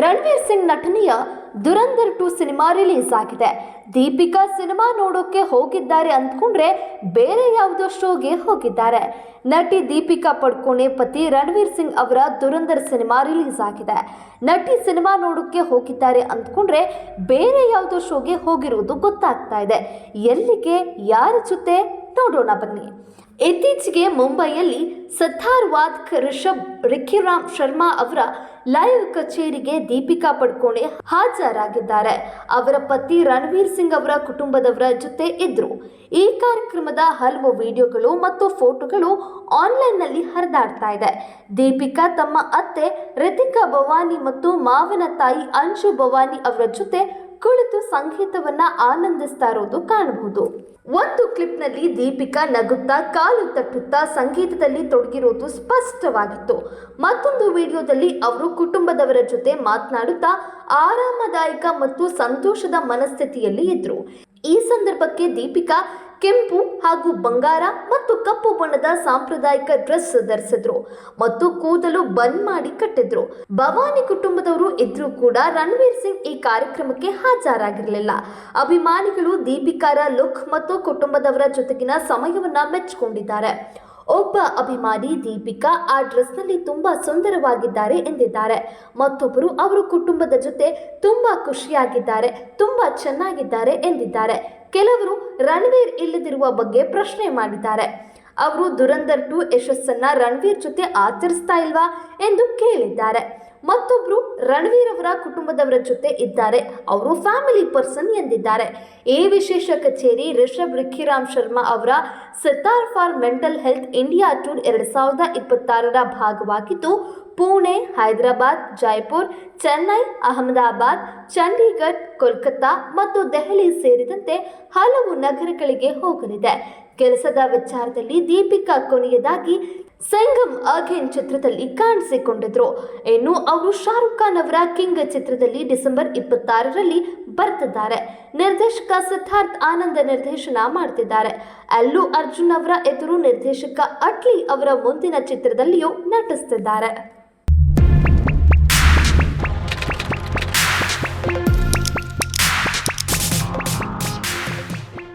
ರಣವೀರ್ ಸಿಂಗ್ ನಟನೆಯ Dhurandhar 2 cinema release ಆಗಿದೆ. Deepika cinema ನೋಡೋಕೆ ಹೋಗಿದ್ದಾರೆ ಅಂದ್ಕೊಂಡ್ರೆ ಬೇರೆ ಯಾವುದೋ ಶೋಗೆ ಹೋಗಿದ್ದಾರೆ. ನಟಿ ದೀಪಿಕಾ ಪಡುಕೋಣೆ ಪತಿ ರಣವೀರ್ ಸಿಂಗ್ ಅವರ ದುರಂಧರ್ ಸಿನಿಮಾ ರಿಲೀಸ್ ಆಗಿದೆ. ನಟಿ ಸಿನಿಮಾ ನೋಡೋಕೆ ಹೋಗಿದ್ದಾರೆ ಅಂದ್ಕೊಂಡ್ರೆ ಬೇರೆ ಯಾವುದೋ ಶೋಗೆ ಹೋಗಿರುವುದು ಗೊತ್ತಾಗ್ತಾ ಇದೆ. ಎಲ್ಲಿಗೆ, ಯಾರ ಜೊತೆ ನೋಡೋಣ ಬನ್ನಿ. ಇತ್ತೀಚೆಗೆ ಮುಂಬೈಯಲ್ಲಿ ಸಿದ್ಧಾರ್ಥ್ ವಾದ್ಕರ್ ರಿಖಿರಾಮ್ ಶರ್ಮಾ ಅವರ ಲೈವ್ ಕಚೇರಿಗೆ ದೀಪಿಕಾ ಪಡುಕೋಣೆ ಹಾಜರಾಗಿದ್ದಾರೆ. ಅವರ ಪತಿ ರಣವೀರ್ ಸಿಂಗ್ ಅವರ ಕುಟುಂಬದವರ ಜೊತೆ ಇದ್ರು. ಈ ಕಾರ್ಯಕ್ರಮದ ಹಲವು ವಿಡಿಯೋಗಳು ಮತ್ತು ಫೋಟೋಗಳು ಆನ್ಲೈನ್ನಲ್ಲಿ ಹರಿದಾಡ್ತಾ ಇದೆ. ದೀಪಿಕಾ ತಮ್ಮ ಅತ್ತೆ ರಿತಿಕಾ ಭವಾನಿ ಮತ್ತು ಮಾವನ ತಾಯಿ ಅಂಶು ಭವಾನಿ ಅವರ ಜೊತೆ ಕುಳಿತು ಸಂಗೀತವನ್ನ ಆನಂದಿಸ್ತಾ ಇರೋದು ಕಾಣಬಹುದು. ಒಂದು ಕ್ಲಿಪ್ನಲ್ಲಿ ದೀಪಿಕಾ ನಗುತ್ತಾ ಕಾಲು ತಟ್ಟುತ್ತಾ ಸಂಗೀತದಲ್ಲಿ ತೊಡಗಿರೋದು ಸ್ಪಷ್ಟವಾಗಿತ್ತು. ಮತ್ತೊಂದು ವಿಡಿಯೋದಲ್ಲಿ ಅವರು ಕುಟುಂಬದವರ ಜೊತೆ ಮಾತನಾಡುತ್ತಾ ಆರಾಮದಾಯಕ ಮತ್ತು ಸಂತೋಷದ ಮನಸ್ಥಿತಿಯಲ್ಲಿ ಇದ್ರು. ಈ ಸಂದರ್ಭಕ್ಕೆ ದೀಪಿಕಾ ಕೆಂಪು ಹಾಗೂ ಬಂಗಾರ ಮತ್ತು ಕಪ್ಪು ಬಣ್ಣದ ಸಾಂಪ್ರದಾಯಿಕ ಡ್ರೆಸ್ ಧರಿಸಿದ್ರು ಮತ್ತು ಕೂದಲು ಬನ್ ಮಾಡಿ ಕಟ್ಟಿದ್ರು. ಭವಾನಿ ಕುಟುಂಬದವರು ಇದ್ರೂ ಕೂಡ ರಣವೀರ್ ಸಿಂಗ್ ಈ ಕಾರ್ಯಕ್ರಮಕ್ಕೆ ಹಾಜರಾಗಿರಲಿಲ್ಲ. ಅಭಿಮಾನಿಗಳು ದೀಪಿಕಾರ ಲುಕ್ ಮತ್ತು ಕುಟುಂಬದವರ ಜೊತೆಗಿನ ಸಮಯವನ್ನ ಮೆಚ್ಚಿಕೊಂಡಿದ್ದಾರೆ. ಒಬ್ಬ ಅಭಿಮಾನಿ ದೀಪಿಕಾ ಆ ಡ್ರೆಸ್ನಲ್ಲಿ ತುಂಬಾ ಸುಂದರವಾಗಿದ್ದಾರೆ ಎಂದಿದ್ದಾರೆ. ಮತ್ತೊಬ್ಬರು ಅವರ ಕುಟುಂಬದ ಜೊತೆ ತುಂಬಾ ಖುಷಿಯಾಗಿದ್ದಾರೆ, ತುಂಬಾ ಚೆನ್ನಾಗಿದ್ದಾರೆ ಎಂದಿದ್ದಾರೆ. ಕೆಲವರು ರಣವೀರ್ ಇಲ್ಲದಿರುವ ಬಗ್ಗೆ ಪ್ರಶ್ನೆ ಮಾಡಿದ್ದಾರೆ. ಅವರು ದುರಂಧರ್ 2 ಯಶಸ್ಸನ್ನ ರಣವೀರ್ ಜೊತೆ ಆಚರಿಸ್ತಾ ಇಲ್ವಾ ಎಂದು ಕೇಳಿದ್ದಾರೆ. ಮತ್ತೊಬ್ರು ರಣವೀರ್ ಅವರ ಕುಟುಂಬದವರ ಜೊತೆ ಇದ್ದಾರೆ, ಅವರು ಫ್ಯಾಮಿಲಿ ಪರ್ಸನ್ ಎಂದಿದ್ದಾರೆ. ಈ ವಿಶೇಷ ಕಚೇರಿ ರಿಖಿರಾಮ್ ಶರ್ಮಾ ಅವರ sitar for mental health India tour 2026ರ ಭಾಗವಾಗಿದ್ದು ಪುಣೆ, ಹೈದರಾಬಾದ್, ಜೈಪುರ್, ಚೆನ್ನೈ, ಅಹಮದಾಬಾದ್, ಚಂಡೀಗಢ, ಕೋಲ್ಕತ್ತಾ ಮತ್ತು ದೆಹಲಿ ಸೇರಿದಂತೆ ಹಲವು ನಗರಗಳಿಗೆ ಹೋಗಲಿದೆ. ಕೆಲಸದ ವಿಚಾರದಲ್ಲಿ ದೀಪಿಕಾ ಕೊನೆಯದಾಗಿ ಸಂಗಮ್ ಅಗೇನ್ ಚಿತ್ರದಲ್ಲಿ ಕಾಣಿಸಿಕೊಂಡಿದ್ರು. ಇನ್ನು ಅವರು ಶಾರುಖ್ ಖಾನ್ ಅವರ ಕಿಂಗ್ ಚಿತ್ರದಲ್ಲಿ ಡಿಸೆಂಬರ್ 26ರಲ್ಲಿ ಬರ್ತಿದ್ದಾರೆ. ನಿರ್ದೇಶಕ ಸಿದ್ಧಾರ್ಥ್ ಆನಂದ್ ನಿರ್ದೇಶನ ಮಾಡ್ತಿದ್ದಾರೆ. ಅಲ್ಲು ಅರ್ಜುನ್ ಅವರ ಎದುರು ನಿರ್ದೇಶಕ ಅಟ್ಲಿ ಅವರ ಮುಂದಿನ ಚಿತ್ರದಲ್ಲಿಯೂ ನಟಿಸ್ತಿದ್ದಾರೆ.